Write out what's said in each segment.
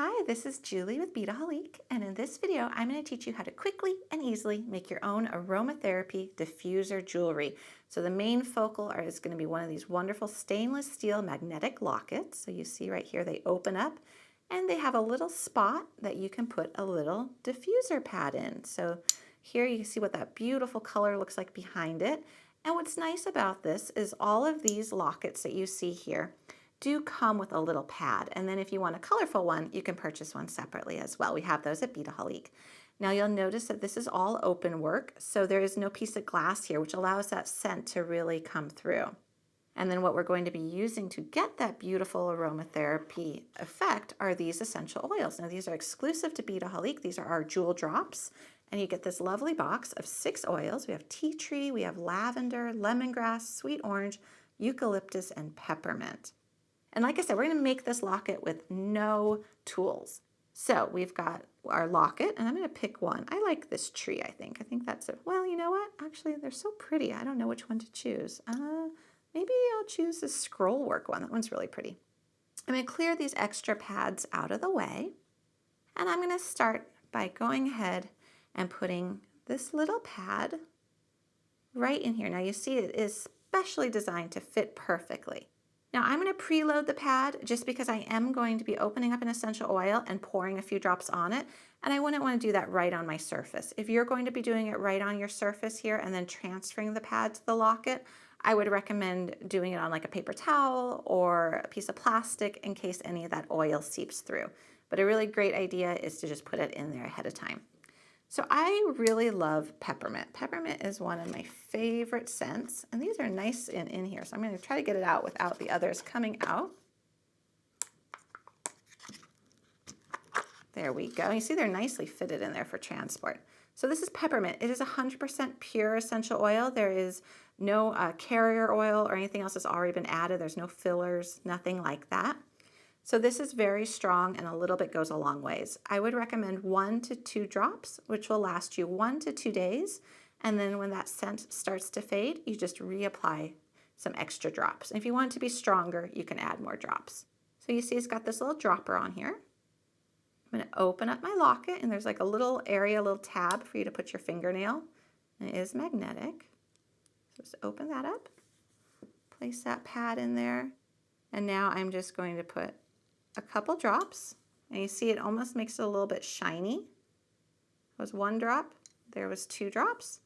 Hi, this is Julie with Beadaholique, and in this video, I'm going to teach you how to quickly and easily make your own aromatherapy diffuser jewelry. So the main focal is going to be one of these wonderful stainless steel magnetic lockets. So you see right here, they open up and they have a little spot that you can put a little diffuser pad in. So here you can see what that beautiful color looks like behind it. And what's nice about this is all of these lockets that you see here do come with a little pad, and then if you want a colorful one, you can purchase one separately as well. We have those at Beadaholique. Now you'll notice that this is all open work, so there is no piece of glass here, which allows that scent to really come through. And then what we're going to be using to get that beautiful aromatherapy effect are these essential oils. Now these are exclusive to Beadaholique. These are our jewel drops, and you get this lovely box of 6 oils. We have tea tree, we have lavender, lemongrass, sweet orange, eucalyptus, and peppermint. And like I said, we're going to make this locket with no tools. So we've got our locket, and I'm going to pick one. I like this tree, I think. I think that's it. Well, you know what? Actually, they're so pretty. I don't know which one to choose. Maybe I'll choose the scroll work one. That one's really pretty. I'm going to clear these extra pads out of the way. And I'm going to start by going ahead and putting this little pad right in here. Now you see it is specially designed to fit perfectly. Now I'm going to preload the pad just because I am going to be opening up an essential oil and pouring a few drops on it, and I wouldn't want to do that right on my surface. If you're going to be doing it right on your surface here and then transferring the pad to the locket, I would recommend doing it on like a paper towel or a piece of plastic in case any of that oil seeps through. But a really great idea is to just put it in there ahead of time. So I really love peppermint. Peppermint is one of my favorite scents, and these are nice in here. So I'm going to try to get it out without the others coming out. There we go. You see they're nicely fitted in there for transport. So this is peppermint. It is 100% pure essential oil. There is no carrier oil or anything else that's already been added. There's no fillers, nothing like that. So this is very strong, and a little bit goes a long ways. I would recommend 1 to 2 drops, which will last you 1 to 2 days. And then when that scent starts to fade, you just reapply some extra drops. And if you want it to be stronger, you can add more drops. So you see it's got this little dropper on here. I'm going to open up my locket, and there's like a little area, a little tab for you to put your fingernail. And it is magnetic. So just open that up, place that pad in there. And now I'm just going to put a couple drops, and you see it almost makes it a little bit shiny. There was 1 drop, there was 2 drops.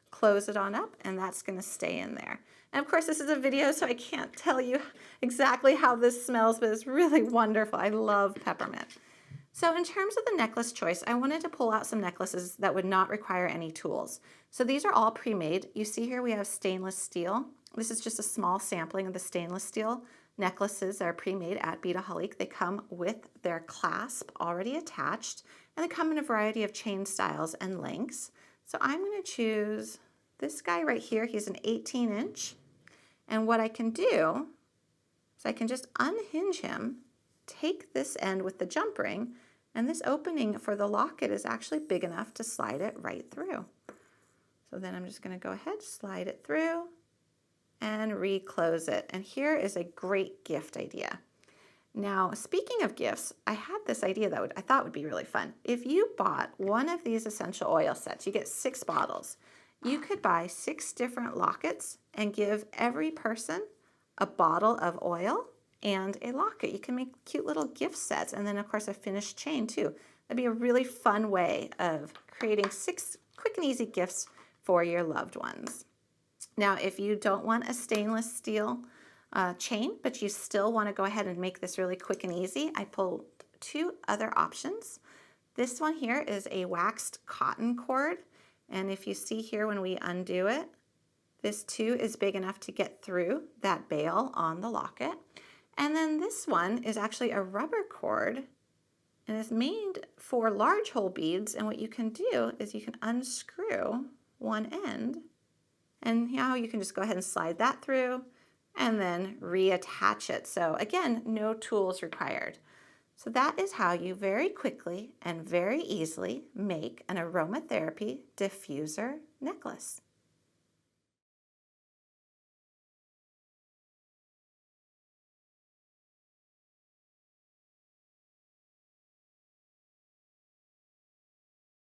Close it on up, and that's going to stay in there. And of course this is a video, so I can't tell you exactly how this smells, but it's really wonderful. I love peppermint. So in terms of the necklace choice, I wanted to pull out some necklaces that would not require any tools. So these are all pre-made. You see here we have stainless steel. This is just a small sampling of the stainless steel necklaces that are pre-made at Beadaholique. They come with their clasp already attached, and they come in a variety of chain styles and lengths. So I'm going to choose this guy right here. He's an 18-inch, and what I can do is I can just unhinge him, take this end with the jump ring, and this opening for the locket is actually big enough to slide it right through. So then I'm just going to go ahead, slide it through, and reclose it. And here is a great gift idea. Now, speaking of gifts, I had this idea that I thought would be really fun. If you bought one of these essential oil sets, you get 6 bottles. You could buy 6 different lockets and give every person a bottle of oil and a locket. You can make cute little gift sets, and then of course a finished chain too. That'd be a really fun way of creating 6 quick and easy gifts for your loved ones. Now, if you don't want a stainless steel chain, but you still want to go ahead and make this really quick and easy, I pulled 2 other options. This one here is a waxed cotton cord, and if you see here when we undo it, this too is big enough to get through that bail on the locket. And then this one is actually a rubber cord, and it's made for large hole beads, and what you can do is you can unscrew one end, and now you can just go ahead and slide that through and then reattach it. So again, no tools required. So that is how you very quickly and very easily make an aromatherapy diffuser necklace.